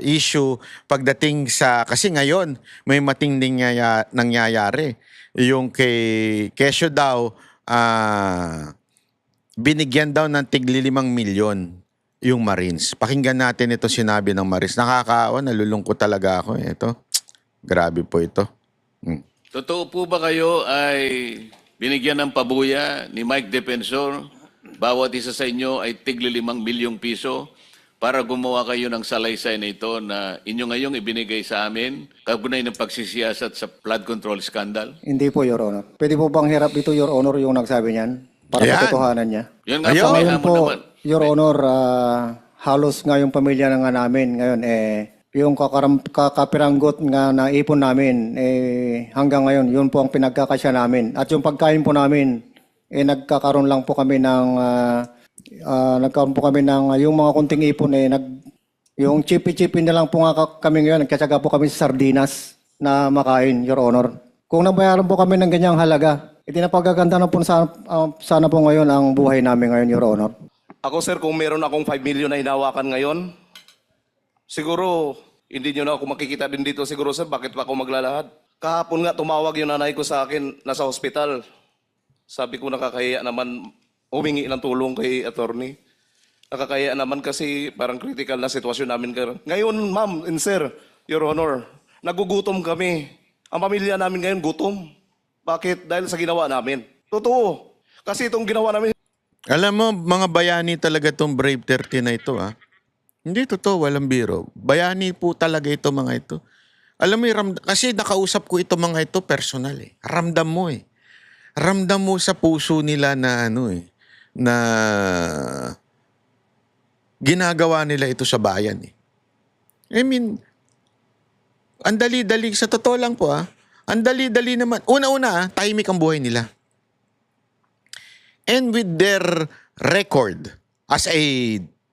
issue pagdating sa, kasi ngayon may matinding nangyayari. Yung kay Kesyo daw, binigyan daw ng tigli 5 milyon yung Marines. Pakinggan natin ito, sinabi ng Marines. Nakakaawa, nalulungkot talaga ako. Ito, grabe po ito. Totoo po ba kayo ay binigyan ng pabuya ni Mike Defensor, bawat isa sa inyo ay tigli 5 milyong piso para gumawa kayo ng salaysay na ito na inyo ngayong ibinigay sa amin kaugnay ng pagsisiyasat sa flood control scandal? Hindi po, Your Honor. Pwede po bang hirap dito, Your Honor, yung nagsabi niyan? Para Ayan. katotohanan niya. Yan nga Ayun. po, Ngayon kailangan mo po, naman. Your Honor, halos nga yung pamilya na nga namin ngayon, yung kakapiranggot nga na ipon namin, hanggang ngayon, yun po ang pinagkakasya namin. At yung pagkain po namin, nagkakaroon lang po kami ng, yung mga kunting ipon, yung chipi-chipi na lang po nga kami ngayon, nagkatsaga po kami sa sardinas na makain, Your Honor. Kung nabayaran po kami ng ganyang halaga, napagaganda na po sana po ngayon ang buhay namin ngayon, Your Honor. Ako sir, kung meron akong 5 million na hinawakan ngayon, siguro hindi nyo na ako makikita din dito siguro sir, bakit pa ako maglalahad? Kahapon nga tumawag yung nanay ko sa akin, nasa hospital. Sabi ko nakakahiya naman humingi ng tulong kay attorney. Nakakahiya naman kasi parang critical na sitwasyon namin. Ngayon ma'am and sir, Your Honor, nagugutom kami. Ang pamilya namin ngayon gutom. Bakit? Dahil sa ginawa namin. Totoo. Kasi itong ginawa namin. Alam mo, mga bayani talaga itong Brave 30 na ito, ha? Hindi totoo, walang biro. Bayani po talaga ito, mga ito. Alam mo, kasi nakausap ko ito, mga ito, personal, eh. Ramdam mo, eh. Ramdam mo sa puso nila na, na ginagawa nila ito sa bayan, eh. I mean, ang dali-dali, sa totoo lang po, ha? Ang dali-dali naman. Una-una, tahimik ang buhay nila. And with their record as a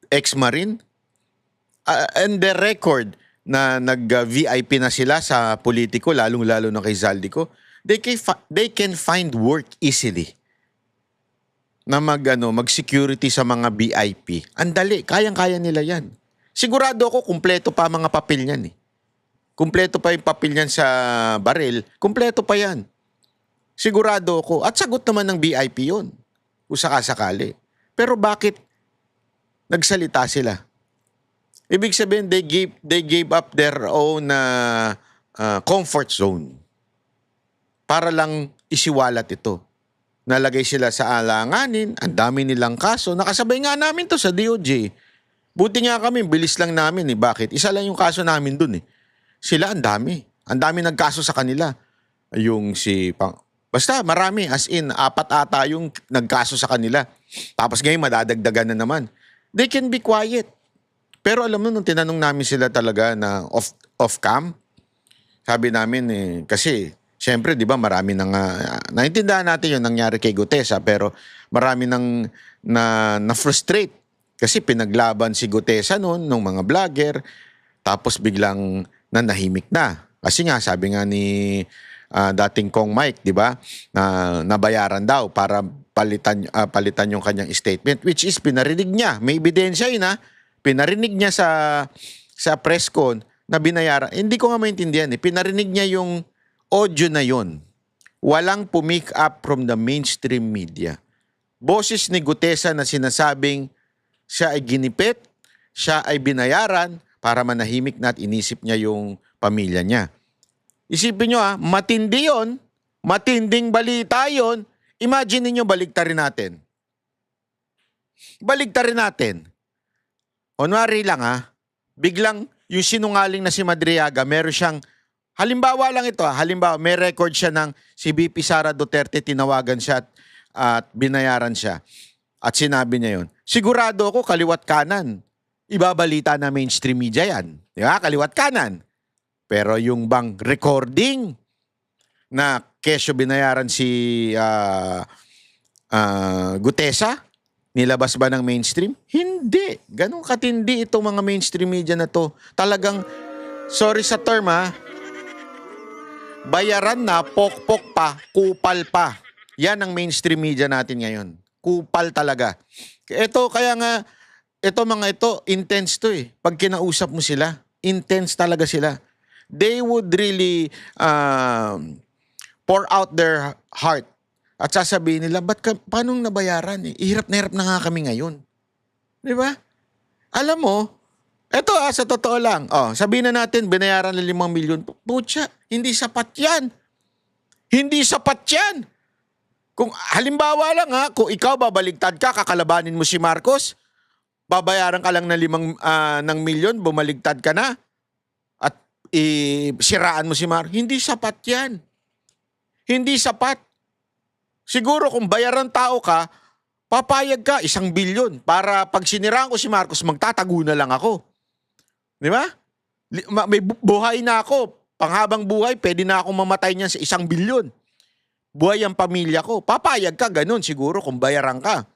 ex-marine, and their record na nag-VIP na sila sa politiko, lalong-lalo na kay Zaldico, they can find work easily na mag-security sa mga VIP. Ang dali, kayang-kaya nila yan. Sigurado ako, kumpleto pa mga papel niyan, eh. Kumpleto pa yung papel niyan sa baril, kumpleto pa yan. Sigurado ako. At sagot naman ng VIP yun, kung sakasakali. Pero bakit nagsalita sila? Ibig sabihin, they gave up their own comfort zone para lang isiwalat ito. Nalagay sila sa alanganin, ang dami nilang kaso. Nakasabay nga namin to sa DOJ. Buti nga kami, bilis lang namin, eh. Bakit? Isa lang yung kaso namin dun, eh. Sila ang dami. Ang dami nagkaso sa kanila. Basta marami, as in, 4 ata yung nagkaso sa kanila. Tapos ngayon madadagdagan na naman. They can be quiet. Pero alam mo, nung tinanong namin sila talaga na off-cam, sabi namin, kasi siyempre, di ba, marami nang, naintindihan natin yung nangyari kay Gutesa, pero marami nang na-frustrate. Kasi pinaglaban si Gutesa noon, nung mga vlogger, tapos biglang nanahimik na. Kasi nga, sabi nga ni dating Kong Mike, di ba, na nabayaran daw para palitan yung kanyang statement, which is pinarinig niya. May ebidensya yun, ha? Pinarinig niya sa press con na binayaran. Hindi ko nga maintindihan, eh. Pinarinig niya yung audio na yun. Walang pumick up from the mainstream media. Boses ni Gutesa na sinasabing siya ay ginipit, siya ay binayaran para manahimik na at inisip niya yung pamilya niya. Isipin nyo, matindi yun, matinding balita yun. Imagine niyo, baligtarin natin. Baligtarin natin. Kunwari lang, biglang yung sinungaling na si Madriaga, meron siyang, halimbawa lang ito, halimbawa may record siya ng si VP Sara Duterte, tinawagan siya at binayaran siya. At sinabi niya yun. Sigurado ako, kaliwat kanan, ibabalita na mainstream media yan. Di ba? Kaliwat kanan. Pero yung bang recording na kesyo binayaran si Gutesa, nilabas ba ng mainstream? Hindi. Ganun katindi itong mga mainstream media na to. Talagang, sorry sa term, bayaran na, pokpok pa, kupal pa. Yan ang mainstream media natin ngayon. Kupal talaga. Ito, kaya nga, ito mga ito, intense to eh. Pag kinausap mo sila, intense talaga sila. They would really pour out their heart. At sasabihin nila, paano nabayaran eh? Hirap na nga kami ngayon. Di ba? Alam mo, eto sa totoo lang, sabihin na natin, binayaran na 5 milyon. Putya, hindi sapat yan. Hindi sapat yan. Kung halimbawa lang kung ikaw babaligtad ka, kakalabanin mo si Marcos, babayaran ka lang ng 5 milyon, bumaligtad ka na, at siraan mo si Marcos. Hindi sapat yan. Hindi sapat. Siguro kung bayaran tao ka, papayag ka 1 bilyon para pag siniraan ko si Marcos, magtatago na lang ako. Di ba? May buhay na ako. Panghabang buhay, pwede na akong mamatay niyan sa 1 bilyon. Buhay ang pamilya ko. Papayag ka, ganun siguro kung bayaran ka.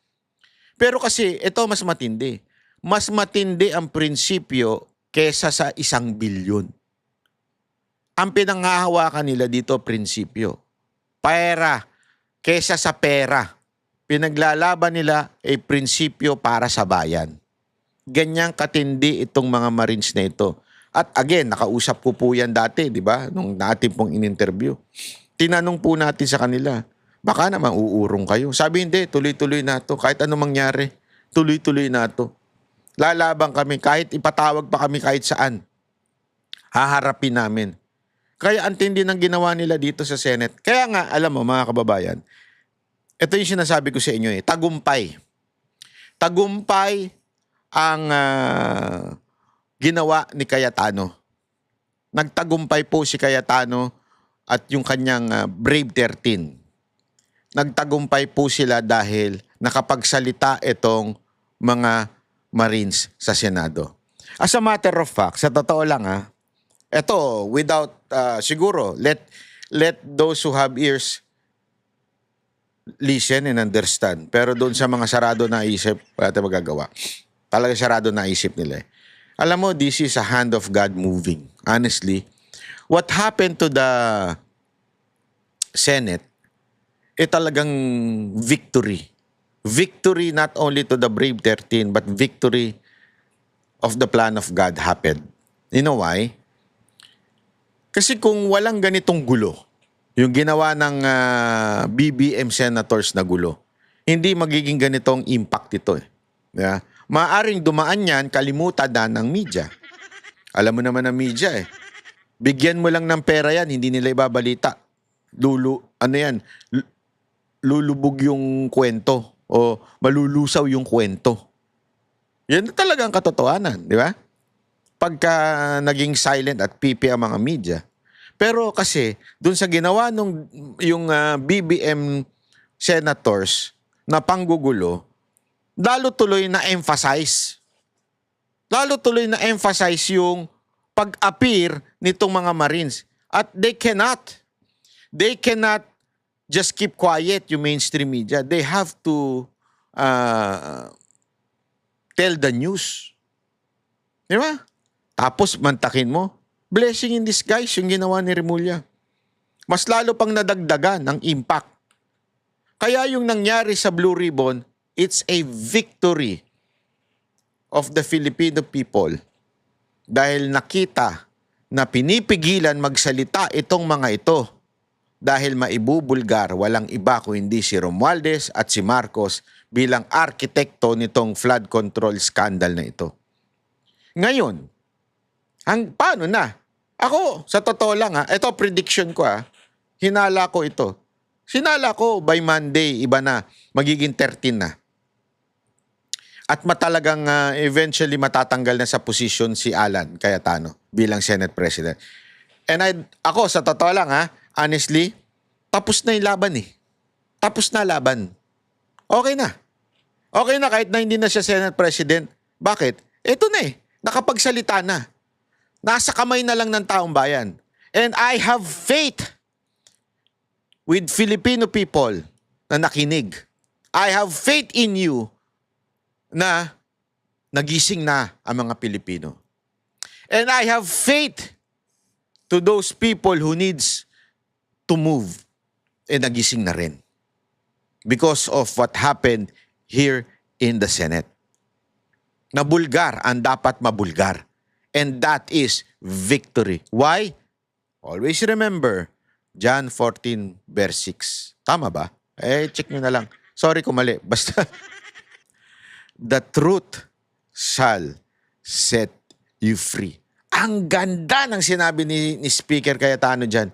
Pero kasi, ito mas matindi. Mas matindi ang prinsipyo kesa sa 1 bilyon. Ang pinanghahawakan nila dito, prinsipyo. Pera. Kesa sa pera. Pinaglalaban nila ay prinsipyo para sa bayan. Ganyang katindi itong mga Marines na ito. At again, nakausap ko po yan dati, di ba? Nung natin pong in-interview. Tinanong po natin sa kanila, baka naman uurong kayo. Sabi hindi, tuloy-tuloy na to. Kahit anong mangyari, tuloy-tuloy na to. Lalaban kami, kahit ipatawag pa kami kahit saan. Haharapin namin. Kaya ang tindi ng ginawa nila dito sa Senate. Kaya nga, alam mo mga kababayan, ito yung sinasabi ko sa inyo tagumpay. Tagumpay ang ginawa ni Cayetano. Nagtagumpay po si Cayetano at yung kanyang Brave 13. Nagtagumpay po sila dahil nakapagsalita itong mga Marines sa Senado. As a matter of fact, sa totoo lang ito, without, siguro, let those who have ears listen and understand. Pero doon sa mga sarado na isip, wala tayong magagawa. Talaga sarado na isip nila. Alam mo, this is a hand of God moving. Honestly, what happened to the Senate, talagang victory. Victory not only to the Brave 13, but victory of the plan of God happened. You know why? Kasi kung walang ganitong gulo, yung ginawa ng BBM senators na gulo, hindi magiging ganitong impact ito. Yeah? Maaring dumaan yan, kalimutan na ng media. Alam mo naman ng media Bigyan mo lang ng pera yan, hindi nila ibabalita. Lulubog yung kwento o malulusaw yung kwento. Yan talaga ang katotohanan, di ba? Pagka naging silent at pipi ang mga media. Pero kasi, dun sa ginawa yung BBM senators na panggugulo, lalo tuloy na emphasize yung pag-appear nitong mga Marines. At they cannot just keep quiet yung mainstream media. They have to tell the news. Di ba? Tapos mantakin mo, blessing in disguise yung ginawa ni Remulla. Mas lalo pang nadagdagan ng impact. Kaya yung nangyari sa Blue Ribbon, it's a victory of the Filipino people. Dahil nakita na pinipigilan magsalita itong mga ito dahil maibubulgar walang iba kung hindi si Romualdez at si Marcos bilang arkitekto nitong flood control scandal na ito. Ngayon, paano na? Ako, sa totoo lang ito prediction ko hinala ko ito. Sinala ko by Monday, iba na, magiging 13 na. At matalagang eventually matatanggal na sa posisyon si Alan Cayetano bilang Senate President. And ako, sa totoo lang honestly, tapos na yung laban Tapos na laban. Okay na. Okay na kahit na hindi na siya Senate President. Bakit? Ito na nakapagsalita na. Nasa kamay na lang ng taong bayan. And I have faith with Filipino people na nakinig. I have faith in you na nagising na ang mga Pilipino. And I have faith to those people who needs to move. Nagising na rin. Because of what happened here in the Senate. na bulgar ang dapat mabulgar. And that is victory. Why? Always remember, John 14 verse 6. Tama ba? Check nyo na lang. Sorry kung mali. Basta, the truth shall set you free. Ang ganda ng sinabi ni Speaker Cayetano dyan.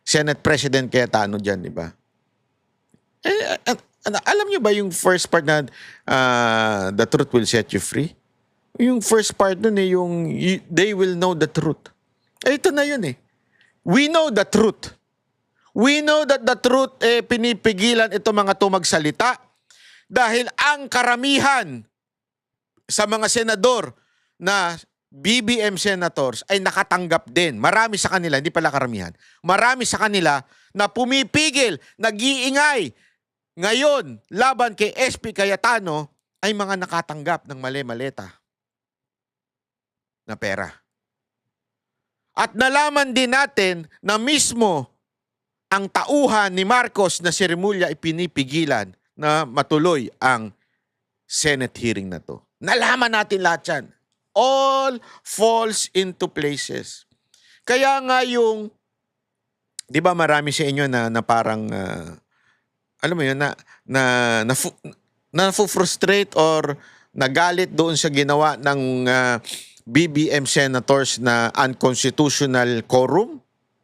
Senate President Cayetano dyan, di ba? Alam nyo ba yung first part na the truth will set you free? Yung first part nun yung they will know the truth. Ito na yun eh. We know the truth. We know that the truth pinipigilan ito mga magsalita dahil ang karamihan sa mga senador na BBM senators ay nakatanggap din. Marami sa kanila, hindi pala karamihan. Marami sa kanila na pumipigil, nag-iingay ngayon laban kay SP Cayetano ay mga nakatanggap ng mali-maleta na pera. At nalaman din natin na mismo ang tauhan ni Marcos na si Remulla ay pinipigilan na matuloy ang Senate hearing na to. Nalaman natin lahat yan. All falls into places. Kaya nga yung, di ba marami sa inyo na parang, alam mo yun, na-frustrate or nagalit doon sa ginawa ng BBM senators na unconstitutional quorum?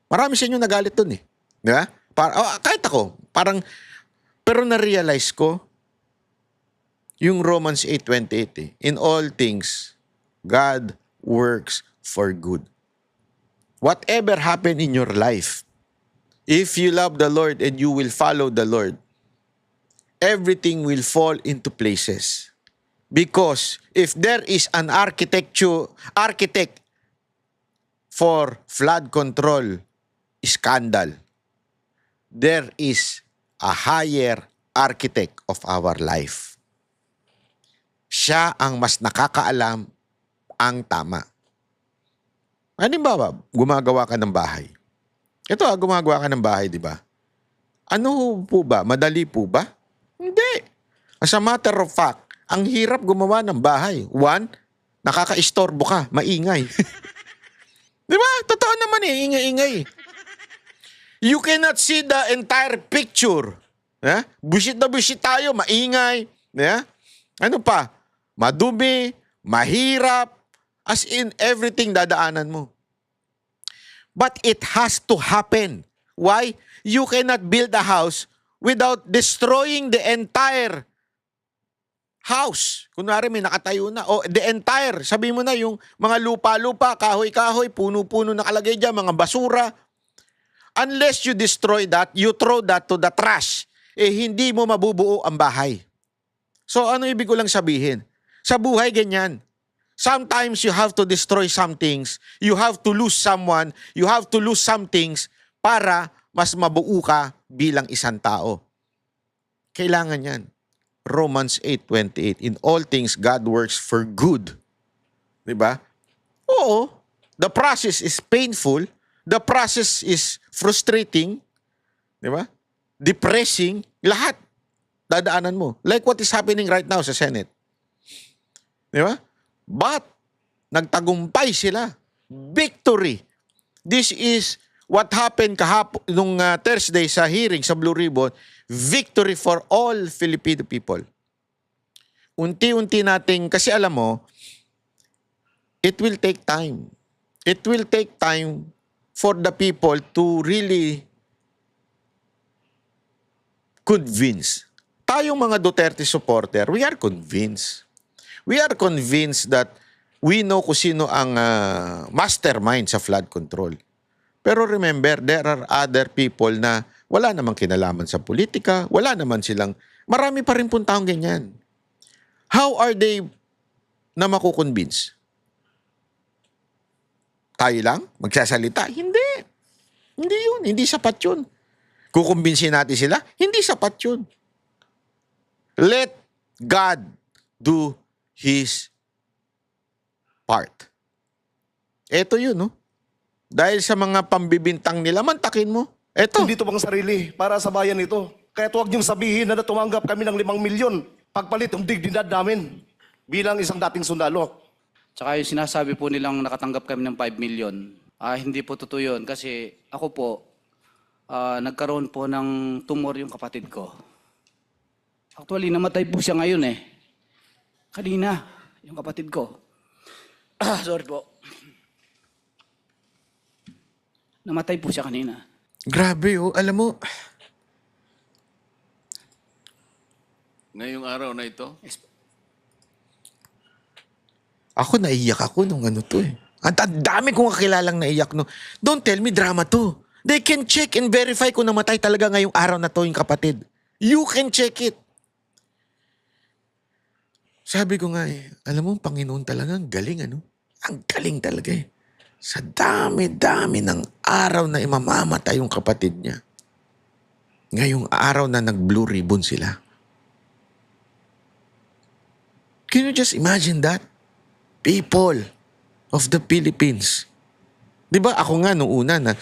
Marami sa inyo nagalit doon eh. Di ba? Kahit ako, parang, pero na-realize ko, yung Romans 8:28 eh, in all things, God works for good. Whatever happened in your life, if you love the Lord and you will follow the Lord, everything will fall into places. Because if there is an architect for flood control scandal, there is a higher architect of our life. Siya ang mas nakakaalam ang tama. Halimbawa, gumagawa ka ng bahay. Ito gumagawa ka ng bahay, di ba? Ano po ba? Madali po ba? Hindi. As a matter of fact, ang hirap gumawa ng bahay. One, nakaka-istorbo ka, maingay. Di ba? Totoo naman eh, ingay-ingay. You cannot see the entire picture. Busit na busit tayo, maingay. Ano pa? Madumi, mahirap, as in everything dadaanan mo. But it has to happen. Why? You cannot build a house without destroying the entire house. Kunwari may nakatayo na. O the entire, sabi mo na yung mga lupa-lupa, kahoy-kahoy, puno-puno nakalagay dyan, mga basura. Unless you destroy that, you throw that to the trash, hindi mo mabubuo ang bahay. So ano ibig ko lang sabihin? Sa buhay ganyan. Sometimes you have to destroy some things, you have to lose someone, you have to lose some things para mas mabuo ka bilang isang tao. Kailangan yan. Romans 8:28, in all things God works for good. Diba? Oo, the process is painful, the process is frustrating, diba? Depressing, lahat dadaanan mo. Like what is happening right now sa Senate. Diba? But, nagtagumpay sila. Victory. This is what happened kahapon nung Thursday sa hearing sa Blue Ribbon. Victory for all Filipino people. Unti-unti nating, kasi alam mo, it will take time. It will take time for the people to really convince. Tayong mga Duterte supporter, we are convinced. We are convinced that we know kung sino ang mastermind sa flood control. Pero remember, there are other people na wala namang kinalaman sa politika, wala naman silang, marami pa rin pong taong ganyan. How are they na makukonvince? Tayo lang? Magsasalita? Hindi. Hindi yun. Hindi sapat yun. Kukumbinsin natin sila? Hindi sapat yun. Let God do His part. Ito yun, no? Dahil sa mga pambibintang nila, mantakin mo. Ito. Hindi ito pang sarili para sa bayan ito. Kaya huwag niyong sabihin na tumanggap kami ng 5 milyon. Pagpalit ang dignidad namin. bilang isang dating sundalo. Tsaka yung sinasabi po nilang nakatanggap kami ng 5 million, hindi po totoo yun kasi ako po, nagkaroon po ng tumor yung kapatid ko. Actually, namatay po siya ngayon eh. Kanina, yung kapatid ko. Sorry po. Namatay po siya kanina. Grabe oh, alam mo, Ngayong araw na ito, ako naiyak ako nung ano to eh. Ang dami kong kakilalang naiyak no. Don't tell me drama to. They can check and verify kung namatay talaga ngayong araw na to yung kapatid. You can check it. Sabi ko nga eh, alam mo, Panginoon talaga, ang galing ano. Ang galing talaga eh. Sa dami-dami ng araw na imamamatay yung kapatid niya. Ngayong araw na nag-blue ribbon sila. Can you just imagine that? People of the Philippines. Di ba ako nga nung una na,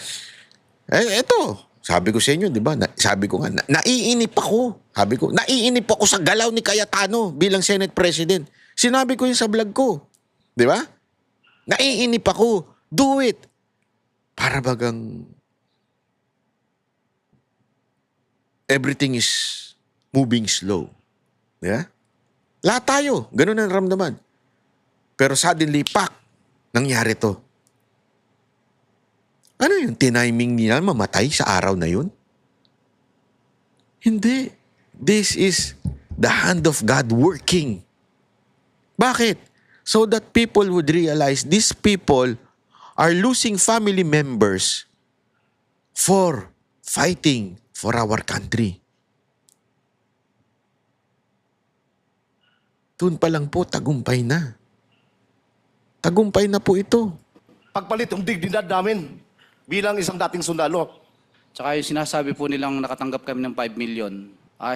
eto, sabi ko sa inyo, di ba? Sabi ko nga, naiinip ako. Sabi ko, naiinip ako sa galaw ni Cayetano bilang Senate President. Sinabi ko yun sa vlog ko. Di ba? Naiinip ako. Do it. Para bagang everything is moving slow. Di ba? Lahat tayo. Ganun ang ramdaman. Pero suddenly, pak, nangyari to. Ano yung tiniming niya mamatay sa araw na yun? Hindi. This is the hand of God working. Bakit? So that people would realize these people are losing family members for fighting for our country. Doon pa lang po, tagumpay na. Tagumpay na po ito. Pagpalit yung dignidad namin bilang isang dating sundalo. Tsaka yung sinasabi po nilang nakatanggap kami ng 5 million,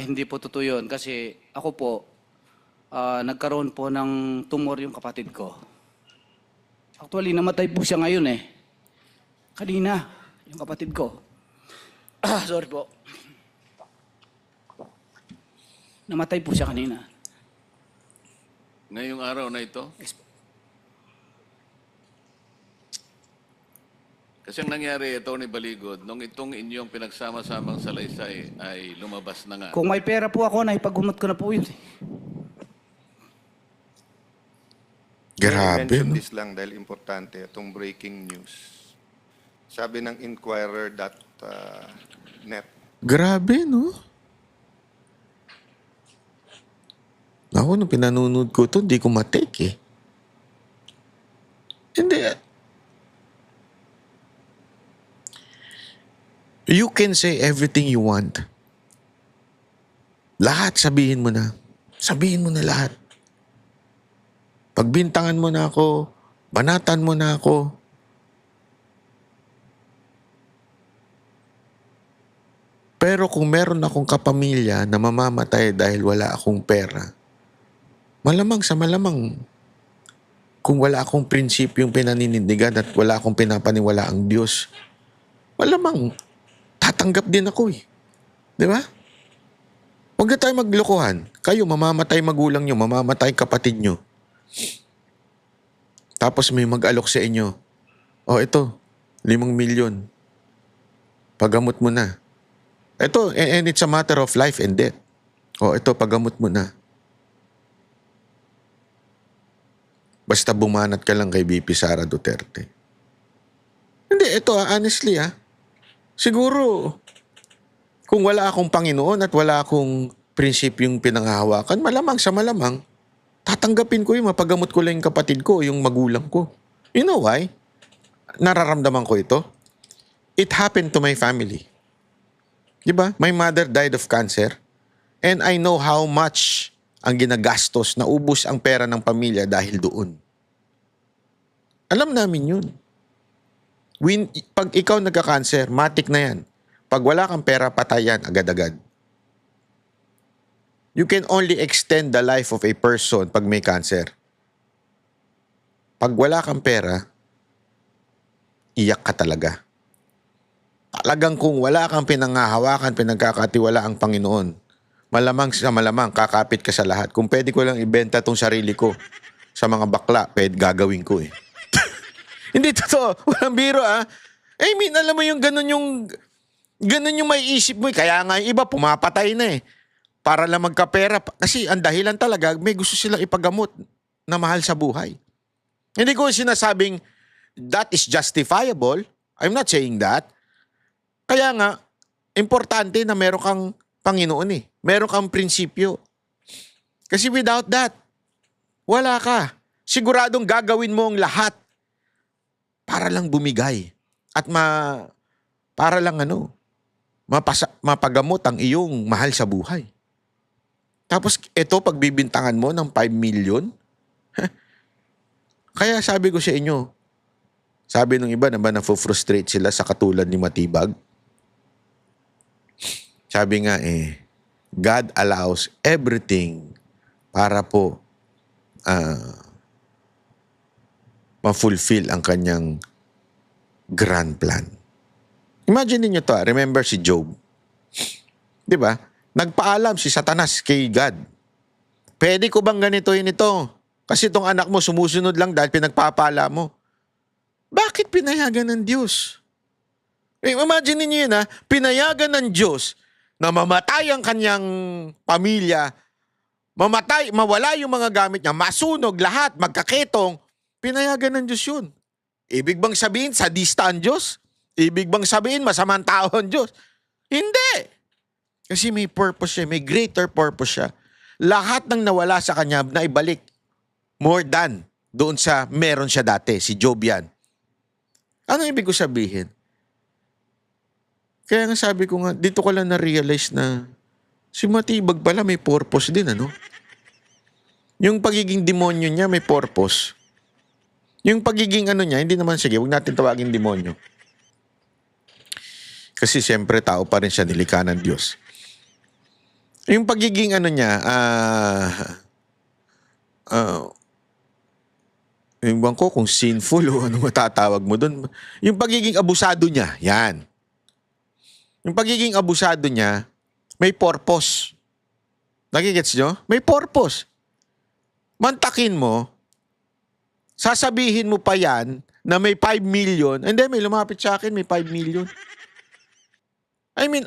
hindi po totoo yun kasi ako po, nagkaroon po ng tumor yung kapatid ko. Actually, namatay po siya ngayon eh. Kanina, yung kapatid ko. Sorry po. Namatay po siya kanina. ngayong araw na ito, kasi ang nangyari, Atty. Baligod, nung itong inyong pinagsama-samang salaysay ay lumabas na nga. Kung may pera po ako, naipagumot ko na po yun. Grabe, I-mention no? this lang dahil importante itong breaking news. Sabi ng Inquirer.net, Grabe, no? Ako, nung pinanonood ko ito, hindi ko matake eh. Hindi. You can say everything you want. Lahat sabihin mo na. Sabihin mo na lahat. Pagbintangan mo na ako, banatan mo na ako. Pero kung meron akong kapamilya na mamamatay dahil wala akong pera, malamang sa malamang, kung wala akong prinsipyong pinaninindigan at wala akong pinapaniwala ang Diyos, malamang tatanggap din ako eh. Di ba? Huwag na tayo maglokohan. Kayo, mamamatay magulang nyo, mamamatay kapatid nyo. Tapos may mag-alok sa inyo. O ito, 5 milyon. Pagamot mo na. Ito, and it's a matter of life and death. O ito, pagamot mo na. Basta bumanat ka lang kay BP Sara Duterte. Hindi, ito honestly siguro, kung wala akong Panginoon at wala akong prinsipyong pinanghahawakan, malamang sa malamang, tatanggapin ko yung mapagamot ko lang yung kapatid ko, yung magulang ko. You know why? Nararamdaman ko ito. It happened to my family. Diba? My mother died of cancer. And I know how much ang ginagastos, naubos ang pera ng pamilya dahil doon. Alam namin yun. Pag ikaw nagka-cancer, matik na yan. Pag wala kang pera, patay yan agad-agad. You can only extend the life of a person pag may cancer. Pag wala kang pera, iyak ka talaga. Talagang kung wala kang pinanghahawakan, pinagkakatiwala ang Panginoon, Malamang sa malamang, kakapit ka sa lahat. Kung pwede ko lang ibenta tong sarili ko sa mga bakla, pwede gagawin ko eh. Hindi totoo. Walang biro I mean, alam mo yung ganun yung may isip mo. Kaya nga yung iba, pumapatay na eh. Para lang magkapera. Kasi ang dahilan talaga, may gusto silang ipagamot na mahal sa buhay. Hindi ko sinasabing that is justifiable. I'm not saying that. Kaya nga, importante na meron kang Panginoon eh. Meron kang prinsipyo. Kasi without that, wala ka. Siguradong gagawin mo ang lahat para lang bumigay. At para lang mapagamot ang iyong mahal sa buhay. Tapos ito, pagbibintangan mo ng 5 million. Kaya sabi ko sa inyo, sabi ng iba naman na frustrate sila sa katulad ni Matibag. Sabi nga God allows everything para po ma-fulfill ang kanyang grand plan. Imagine niyo to. Remember si Job. 'Di ba? Nagpaalam si Satanas kay God. Pwede ko bang ganituin ito? Kasi itong anak mo sumusunod lang dahil pinagpapala mo. Bakit pinayagan ng Diyos? Imagine niyo yun pinayagan ng Diyos na mamatay ang kanyang pamilya, mawala yung mga gamit niya, masunog lahat, magkaketong, pinayagan ng Diyos yun. Ibig bang sabihin, sadista ang Diyos? Ibig bang sabihin, masamang tao ang Diyos? Hindi. Kasi may purpose siya, may greater purpose siya. Lahat ng nawala sa kanya na ibalik more than doon sa meron siya dati, si Job yan. Ano ibig ko sabihin? Kaya nga sabi ko nga, dito ko lang na-realize na si Matibag pala may purpose din, Yung pagiging demonyo niya may purpose. Yung pagiging niya, hindi naman, sige, huwag natin tawagin demonyo. Kasi siyempre tao pa rin siya, nilikha ng Diyos. Yung pagiging niya, yung bang ko kung sinful o ano matatawag mo doon. Yung pagiging abusado niya, yan. Yung pagiging abusado niya, may purpose. Nagigets nyo? May purpose. Mantakin mo, sasabihin mo pa yan na may 5 million, and then may lumapit sa akin, may 5 million. I mean,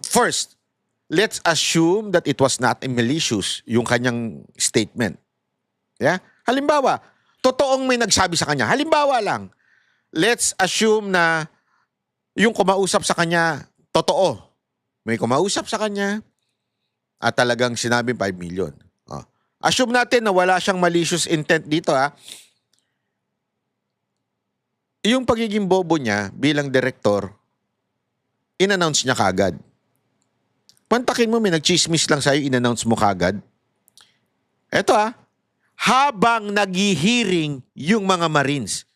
first, let's assume that it was not malicious, yung kanyang statement. Yeah? Halimbawa, totoong may nagsabi sa kanya. Halimbawa lang, let's assume na yung kumausap sa kanya, totoo. May kumausap sa kanya at talagang sinabi 5 million. Assume natin na wala siyang malicious intent dito Yung pagiging bobo niya bilang direktor, in-announce niya kagad. Pantakin mo, may nagchismis lang sa'yo, in-announce mo kagad. Eto habang naghihiring yung mga Marines.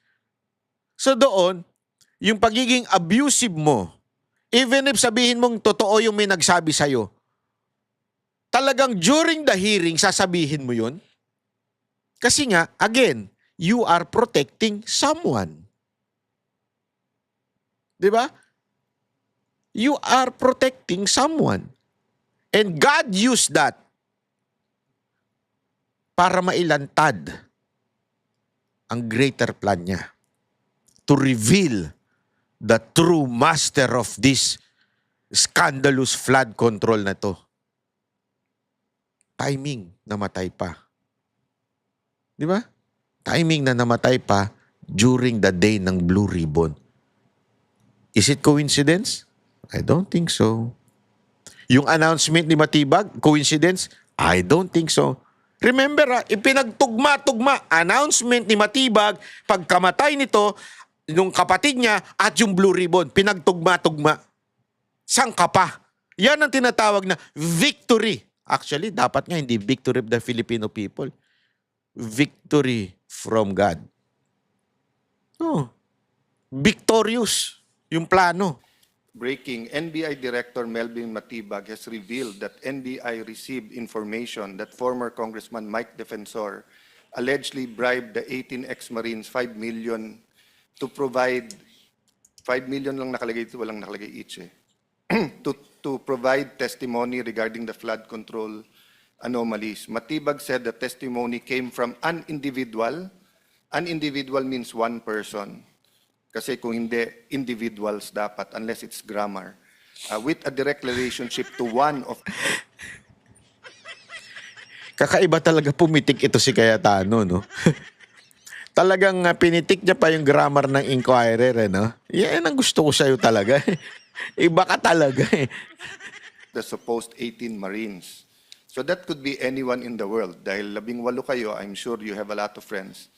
So doon, yung pagiging abusive mo, even if sabihin mong totoo yung may nagsabi sa'yo, talagang during the hearing, sasabihin mo yun. Kasi nga, again, you are protecting someone. Diba? You are protecting someone. And God used that para mailantad ang greater plan niya. To reveal the true master of this scandalous flood control na to. Timing, namatay pa. Di ba? Timing na namatay pa during the day ng Blue Ribbon. Is it coincidence? I don't think so. Yung announcement ni Matibag, coincidence? I don't think so. Remember ipinagtugma-tugma, announcement ni Matibag, pagkamatay nito, nung kapatid niya at yung Blue Ribbon, pinagtugma-tugma. Sangka pa. Yan ang tinatawag na victory. Actually, dapat nga hindi victory of the Filipino people. Victory from God. Victorious yung plano. Breaking, NBI Director Melvin Matibag has revealed that NBI received information that former Congressman Mike Defensor allegedly bribed the 18 ex-Marines 5 million to provide 5 million lang nakalagay ito, walang nakalagay each to provide testimony regarding the flood control anomalies. Matibag said the testimony came from an individual. An individual means one person. Kasi kung hindi, individuals dapat, unless it's grammar. With a direct relationship to one of... Kakaiba talaga pumitik ito si Cayetano, no? Talagang pinitik niya pa yung grammar ng inquirer, no? Yan ang gusto ko sa'yo talaga. Iba ka talaga, eh. the supposed 18 Marines. So that could be anyone in the world. Dahil 18 kayo, I'm sure you have a lot of friends.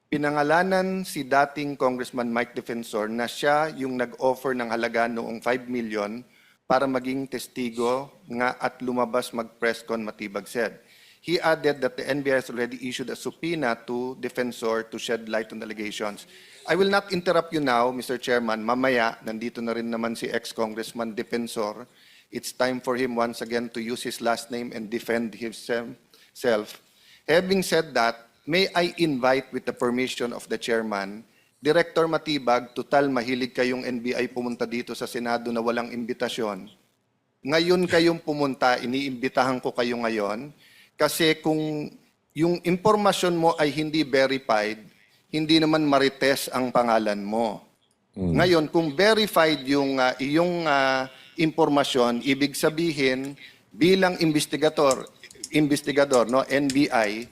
Pinangalanan si dating Congressman Mike Defensor na siya yung nag-offer ng halaga noong 5 million para maging testigo nga at lumabas mag-presscon, Matibag said. He added that the NBI has already issued a subpoena to Defensor to shed light on the allegations. I will not interrupt you now, Mr. Chairman. Mamaya, nandito na rin naman si ex-Congressman Defensor. It's time for him once again to use his last name and defend himself. Having said that, may I invite with the permission of the chairman, Director Matibag, total mahilig kayong NBI pumunta dito sa Senado na walang imbitasyon. Ngayon kayong pumunta, iniimbitahan ko kayo ngayon, kasi kung yung impormasyon mo ay hindi verified, hindi naman marites ang pangalan mo. Ngayon, kung verified yung iyong impormasyon, ibig sabihin, bilang investigador, no, NBI,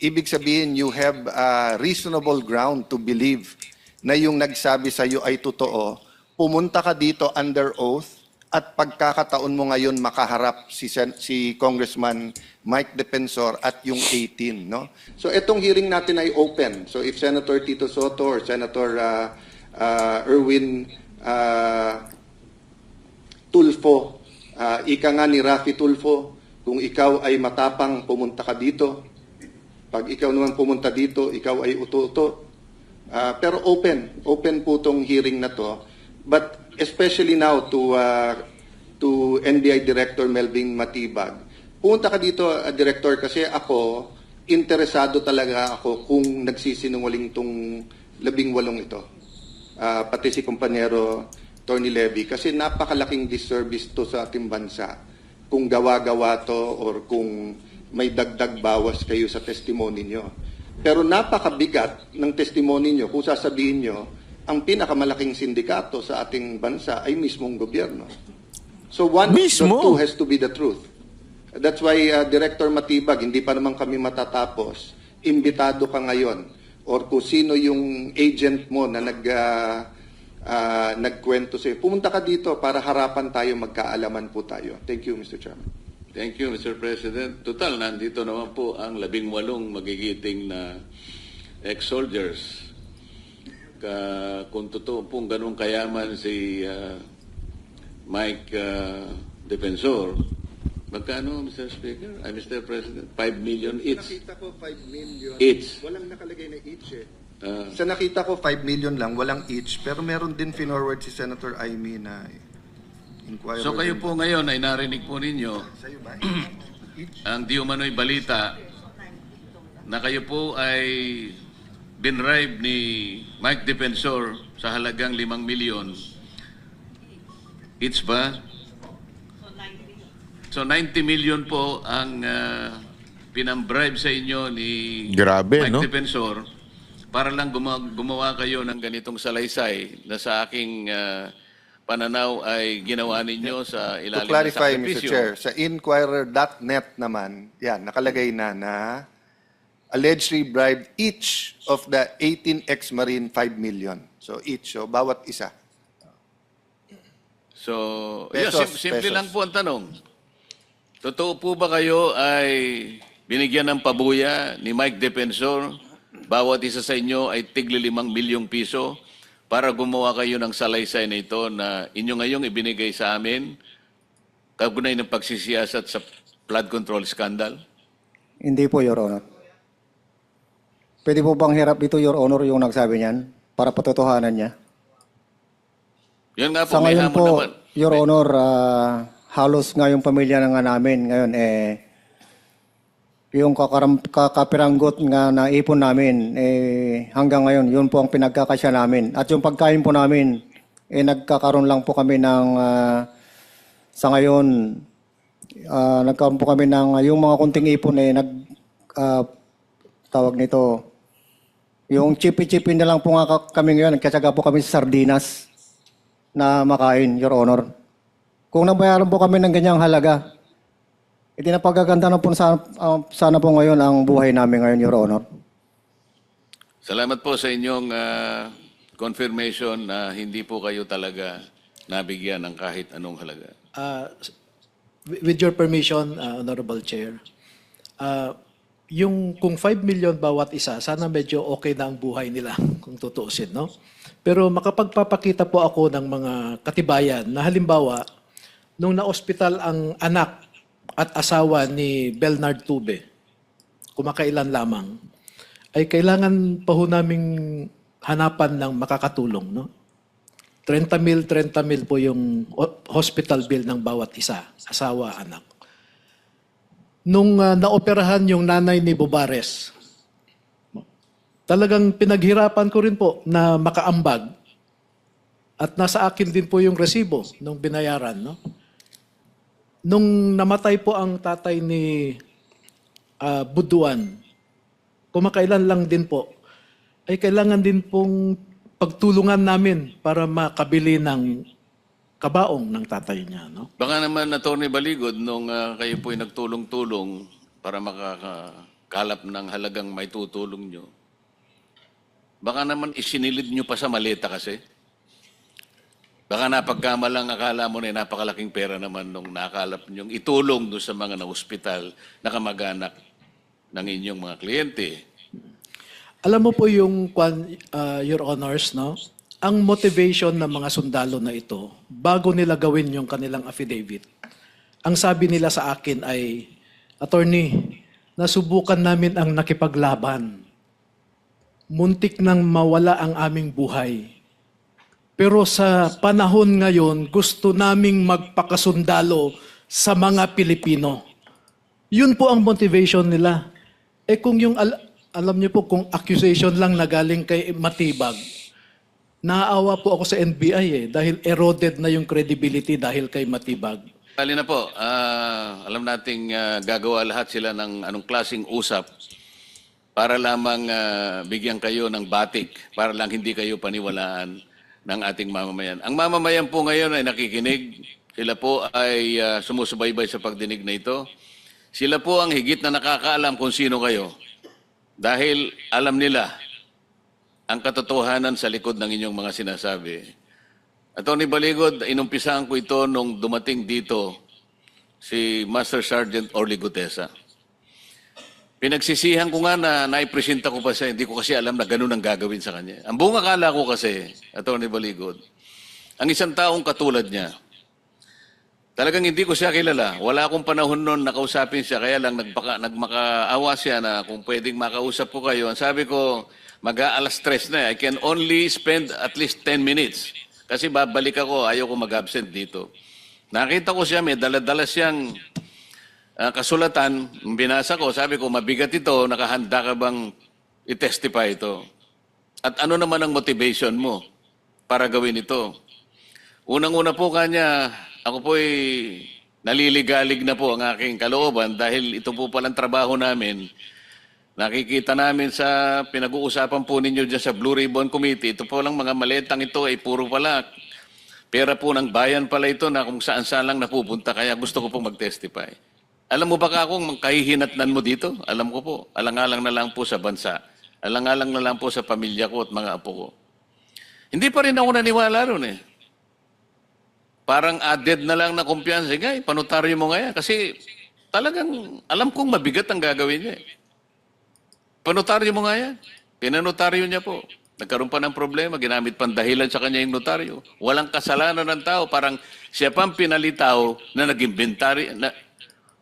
ibig sabihin, you have reasonable ground to believe na yung nagsabi sa iyo ay totoo. Pumunta ka dito under oath at pagkakataon mo ngayon makaharap si Congressman Mike Defensor at yung 18. No? So itong hearing natin ay open. So if Senator Tito Soto or Senator Erwin Tulfo, ika nga ni Rafi Tulfo, kung ikaw ay matapang, pumunta ka dito. Pag ikaw naman pumunta dito, ikaw ay uto-uto. Pero open po tong hearing na to. But especially now to NBI Director Melvin Matibag. Pumunta ka dito, Director, kasi ako, interesado talaga ako kung nagsisinungaling tong 18 ito. Pati si kumpanyero Tony Levy, kasi napakalaking disservice to sa ating bansa kung gawa-gawa to or kung may dagdag bawas kayo sa testimony nyo. Pero napakabigat ng testimony nyo kung sasabihin nyo ang pinakamalaking sindikato sa ating bansa ay mismong gobyerno. So one of the two has to be the truth. That's why Director Matibag, hindi pa naman kami matatapos. Imbitado ka ngayon or kung sino yung agent mo na nagkwento sa'yo. Pumunta ka dito para harapan tayo, magkaalaman po tayo. Thank you, Mr. Chairman. Thank you, Mr. President. Total, nandito naman po ang 18 magigiting na ex-soldiers. Kung totoo pong ganun kayaman si Mike Defensor, magkano, Mr. Speaker? Mr. President, 5 million each. Nakita ko 5 million. Each. Walang nakalagay na each eh. Sa nakita ko 5 million lang, walang each. Pero meron din finorward si Senator Aimee na inquirer. So kayo po ngayon ay narinig po ninyo Sa'yo ba? ang di umano'y balita na kayo po ay binribe ni Mike Defensor sa halagang 5 million. Each ba? So 90 million po ang pinambribe sa inyo ni Grabe, Mike no? Defensor para lang gumawa kayo ng ganitong salaysay na sa aking pananaw ay ginawa ninyo sa To ilalim ng clarify, Mr. sakripisyo. Chair, sa inquirer.net naman, yan, nakalagay na allegedly bribed each of the 18 ex-Marine 5 million. So each, so bawat isa. So, Pesos, simple pesos. lang po ang tanong. Totoo po ba kayo ay binigyan ng pabuya ni Mike Defensor? Bawat isa sa inyo ay tigli 5 milyong piso para gumawa kayo ng salaysay na ito na inyo ngayong ibinigay sa amin kaugnay ng pagsisiyasat sa flood control scandal? Hindi po, Your Honor. Pwede po bang hirap dito, Your Honor, yung nagsabi niyan para patotohanan niya? Yan nga po, Sa may ngayon hamon po, naman. Your Honor, halos nga yung pamilya na nga namin ngayon, yung kakapiranggot nga naipon namin, hanggang ngayon, yun po ang pinagkakasya namin. At yung pagkain po namin, nagkakaroon lang po kami ng Sa ngayon, nagkaroon po kami ng yung mga kunting ipon tawag nito, yung chipi-chipi na lang po nga kami ngayon, nagkatsaga po kami sa sardinas na makain, Your Honor. Kung nabayaran po kami ng ganyang halaga, napagaganda na po sana po ngayon ang buhay namin ngayon, Your Honor. Salamat po sa inyong confirmation na hindi po kayo talaga nabigyan ng kahit anong halaga. With your permission, Honorable Chair, yung kung 5 million bawat isa, sana medyo okay na ang buhay nila kung tutuusin, no? Pero makapagpapakita po ako ng mga katibayan na halimbawa, nung na-hospital ang anak at asawa ni Bernard Tube, kumakailan lamang, ay kailangan pa ho naming hanapan ng makakatulong, no? 30 mil po yung hospital bill ng bawat isa, asawa, anak. Nung naoperahan yung nanay ni Bobares, talagang pinaghirapan ko rin po na makaambag at nasa akin din po yung resibo nung binayaran. No? Nung namatay po ang tatay ni Buduan, kumakailan lang din po, ay kailangan din pong pagtulungan namin para makabili ng kabaong ng tatay niya. No? Baka naman, Atty. Baligod, nung kayo po'y nagtulong-tulong para makakalap ng halagang may tutulong nyo, baka naman isinilid nyo pa sa maleta kasi. Baka napagkamalang akala mo na napakalaking pera naman nung nakalap nyo itulong doon sa mga na-hospital na kamag-anak ng inyong mga kliyente. Alam mo po yung, Your Honors, no? Ang motivation ng mga sundalo na ito, bago nila gawin yung kanilang affidavit, ang sabi nila sa akin ay, Attorney, nasubukan namin ang nakipaglaban. Muntik nang mawala ang aming buhay. Pero sa panahon ngayon, gusto naming magpakasundalo sa mga Pilipino. Yun po ang motivation nila. Kung yung, alam niyo po, kung accusation lang na galing kay Matibag, naaawa po ako sa NBI dahil eroded na yung credibility dahil kay Matibag. Bali na po, alam nating gagawa lahat sila ng anong klaseng usap para lamang bigyan kayo ng batik, para lang hindi kayo paniwalaan ng ating mamamayan. Ang mamamayan po ngayon ay nakikinig. Sila po ay sumusubaybay sa pagdinig na ito. Sila po ang higit na nakakaalam kung sino kayo. Dahil alam nila ang katotohanan sa likod ng inyong mga sinasabi. Atty. Baligod, inumpisahan ko ito nung dumating dito si Master Sergeant Orly Gutesa. Pinagsisihan ko nga na naipresenta ko pa siya, hindi ko kasi alam na ganun ang gagawin sa kanya. Ang buong akala ko kasi, Atty. Baligod, ang isang taong katulad niya, talagang hindi ko siya kilala. Wala akong panahon noon nakausapin siya, kaya lang nagmakaawa siya na kung pwedeng makausap ko kayo. Ang sabi ko, mag-aalas 3 na. I can only spend at least 10 minutes. Kasi babalik ako, ayaw ko mag-absent dito. Nakita ko siya, may dala-dala siyang kasulatan. Binasa ko, sabi ko, mabigat ito, nakahanda ka bang i-testify ito? At ano naman ang motivation mo para gawin ito? Unang-una po kanya, ako po'y naliligalig na po ang aking kalooban dahil ito po palang trabaho namin. Nakikita namin sa pinag-uusapan po ninyo dyan sa Blue Ribbon Committee, ito po lang mga maletang ito ay puro pala pera po ng bayan pala ito na kung saan-saan lang napupunta, kaya gusto ko pong mag-testify. Alam mo ba kung kahihinatnan mo dito? Alam ko po, alang-alang na lang po sa bansa, alang-alang na lang po sa pamilya ko at mga apo ko. Hindi pa rin ako naniwala ron eh. Parang added na lang na kumpiyansa, panutaryo mo nga yan, kasi talagang alam kong mabigat ang gagawin niya eh. Panotaryo mo nga yan. Pinanotaryo niya po. Nagkaroon pa ng problema, ginamit pang dahilan sa kanya yung notaryo. Walang kasalanan ng tao, parang siya pang pinalitaw na nag-inventory.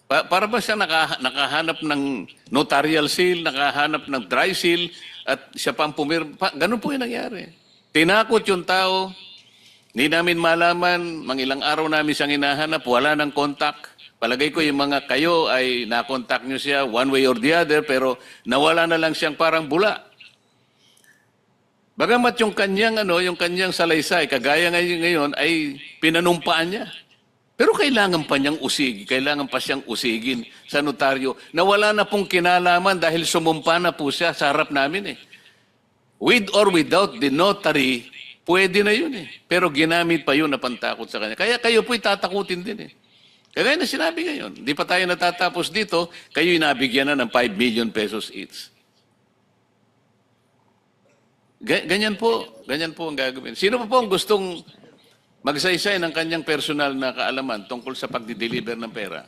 Para ba siya nakahanap ng notarial seal, nakahanap ng dry seal, at siya pang pumirma. Ganun po yung nangyari. Tinakot yung tao, hindi namin malaman, ilang araw namin siyang hinahanap, wala ng contact. Palagay ko yung mga kayo ay na-contact nyo siya one way or the other, pero nawala na lang siyang parang bula. Bagamat yung kanyang salaysay, kagaya ngayon ay pinanumpaan niya. Pero kailangan pa siyang usigin sa notaryo na wala na pong kinalaman dahil sumumpa na po siya sa harap namin eh. With or without the notary, pwede na yun eh. Pero ginamit pa yun na pantakot sa kanya. Kaya kayo po'y tatakutin din eh. Kaya na sinabi ngayon, di pa tayo natatapos dito, kayo'y nabigyan na ng 5 million pesos each. Ganyan po ang gagawin. Sino pa po ang gustong magsaysay ng kanyang personal na kaalaman tungkol sa pagdi-deliver ng pera?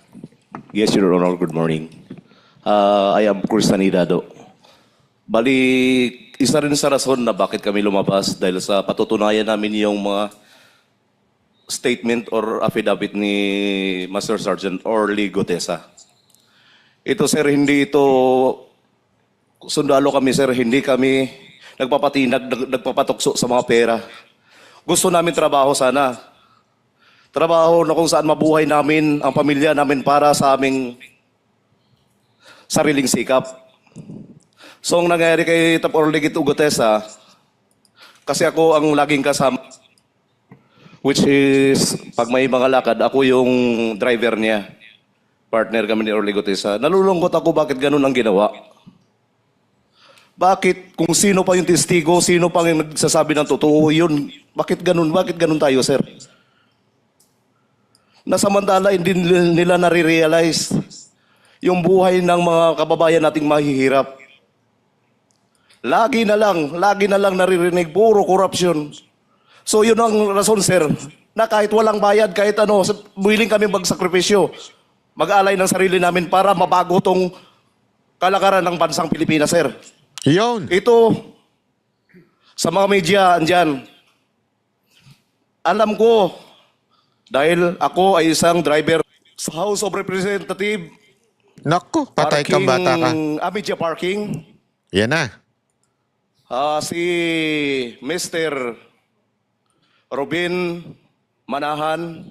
Yes, Your Honor. Good morning. I am Chris Sanidado. Bali, isa rin sa rason na bakit kami lumabas dahil sa patutunayan namin yung mga statement or affidavit ni Master Sergeant Orly Gutesa. Ito, sir, hindi ito sundalo kami, sir. Hindi kami nagpapatukso sa mga pera. Gusto namin trabaho sana. Trabaho na kung saan mabuhay namin, ang pamilya namin para sa aming sariling sikap. So, ang nangyari kay Tap Orly Gutesa, kasi ako ang laging kasama, which is, pag may mga lakad, ako yung driver niya. Partner kami ni Orly Gutesa. Nalulungkot ako bakit ganun ang ginawa. Bakit, kung sino pa yung testigo, sino pa yung nagsasabi ng totoo, yun, bakit ganun tayo, sir? Nasamantala, hindi nila nare-realize yung buhay ng mga kababayan nating mahihirap. Lagi na lang naririnig, puro corruption. So yun ang rason, sir, na kahit walang bayad, kahit ano, willing kami magsakripisyo, mag-alay ng sarili namin para mabago tong kalakaran ng bansang Pilipinas, sir. Yun. Ito, sa mga media, andyan, alam ko, dahil ako ay isang driver sa House of Representatives, Naku, patay kang bata ka. Media parking, Yan na. si Mr. Robin Manahan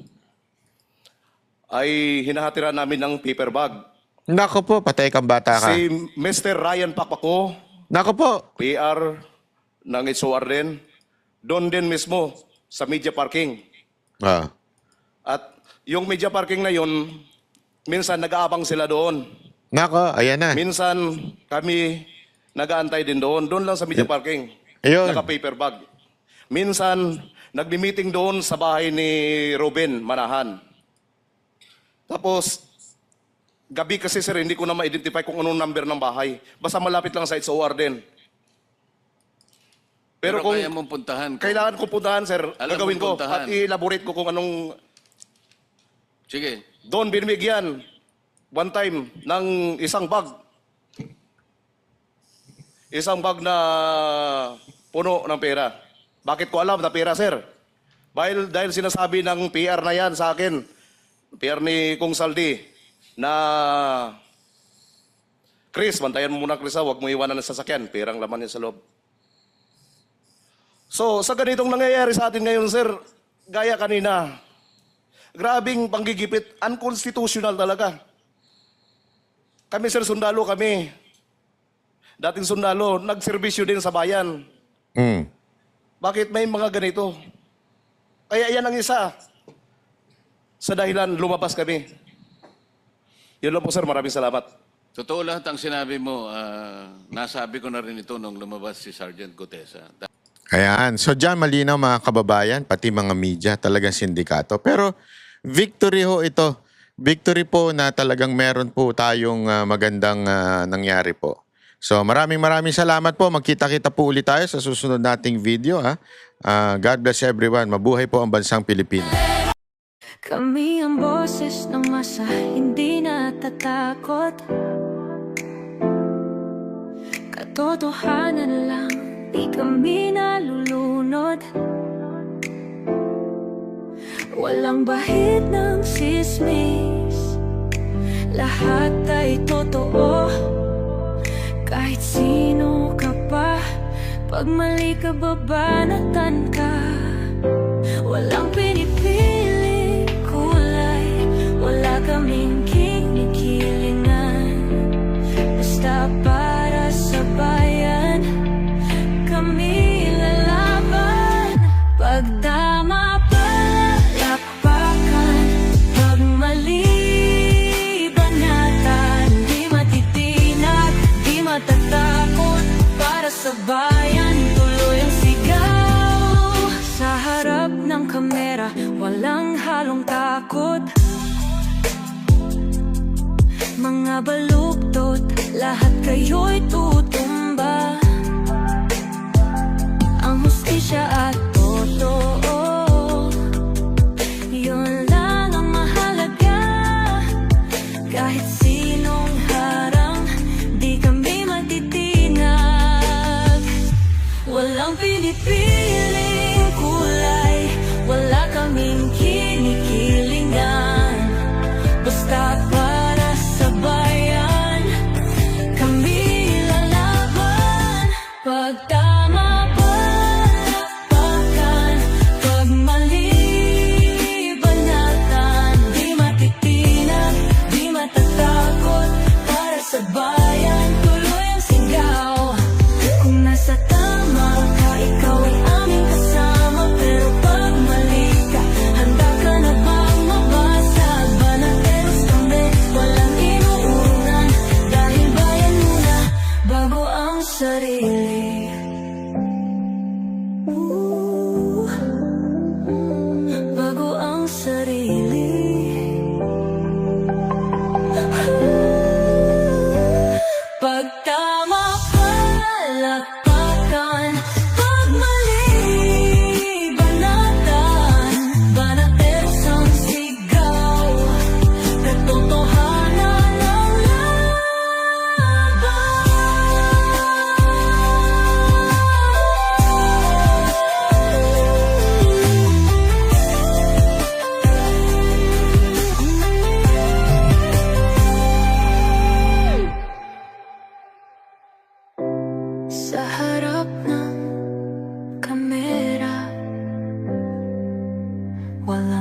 ay hinahatiran namin ng paper bag. Naku po, patay kang bata ka. Si Mr. Ryan Pakpako, Naku po. PR ng HOR din, doon din mismo sa media parking. Ah. At yung media parking na yun, minsan nag-aabang sila doon. Nako, ayan na. Minsan kami nag-aantay din doon. Doon lang sa media parking. Ayun. Naka-paper bag. Minsan, nagmi-meeting doon sa bahay ni Robin Manahan. Tapos, gabi kasi, sir, hindi ko na ma-identify kung anong number ng bahay. Basta malapit lang sa HOR din. Pero kung kaya mong puntahan. kailangan ko puntahan, sir, Alam gagawin mong ko. puntahan. At i-elaborate ko kung anong Sige. doon binibigyan one time ng isang bag. Isang bag na puno ng pera. Bakit ko alam na pera, sir? Dahil sinasabi ng PR na yan sa akin, PR ni Kung Saldi, na Chris, bantayan mo muna, Chris, huwag mo iwanan ng sasakyan. Perang laman yan sa loob. So, sa ganitong nangyayari sa atin ngayon, sir, gaya kanina, grabing panggigipit, unconstitutional talaga. Kami, sir, sundalo kami. Dating sundalo, nagserbisyo din sa bayan. Mm. Bakit may mga ganito? Kaya yan ang isa sa dahilan lumabas kami. Yun lang po, sir. Maraming salamat. Totoo lahat ang sinabi mo. Nasabi ko na rin ito nung lumabas si Sergeant Gutesa. Ayan. So dyan malinaw mga kababayan, pati mga media, talagang sindikato. Pero victory ho ito. Victory po na talagang meron po tayong magandang nangyari po. So maraming salamat po. Magkita-kita po ulit tayo sa susunod nating video. Ha? God bless everyone. Mabuhay po ang bansang Pilipinas. Kami ang boses ng masa, hindi natatakot. Katotohanan lang, di kami nalulunod. Walang bahid ng sismis, lahat ay totoo. Kahit sino ka pa, pag mali ka babanatan ka. Walang pinipili kulay, wala kaming kinikilingan. Basta para sa bayan, kami lalaban. Pagdama palakpakan, takot. Mga baluktot, lahat kayo'y tutumba. Ang hustisya at totoo, yun lang ang mahalaga. Kahit sinong harang, di kami matitinag. Walang pinipiling kulay, wala kaming kinikilingan. Basta para sa bayan, kami lalaban. Pag tama palakpakan, pag mali banatan. Di matitinag, di matatakot, para sa bayan tuloy ang sigaw. Kung nasa tama ka, ikaw ay aming kasama. Pero pag mali ka, handa ka na bang mabasag? Banateros kami, walang inuunan. Dahil bayan muna, bago ang sarili. Bago ang sarili. Pag tama palakpakan, pag mali banatan. Banateros ang sigaw, katotohanan ang sa harap ng kamera, wala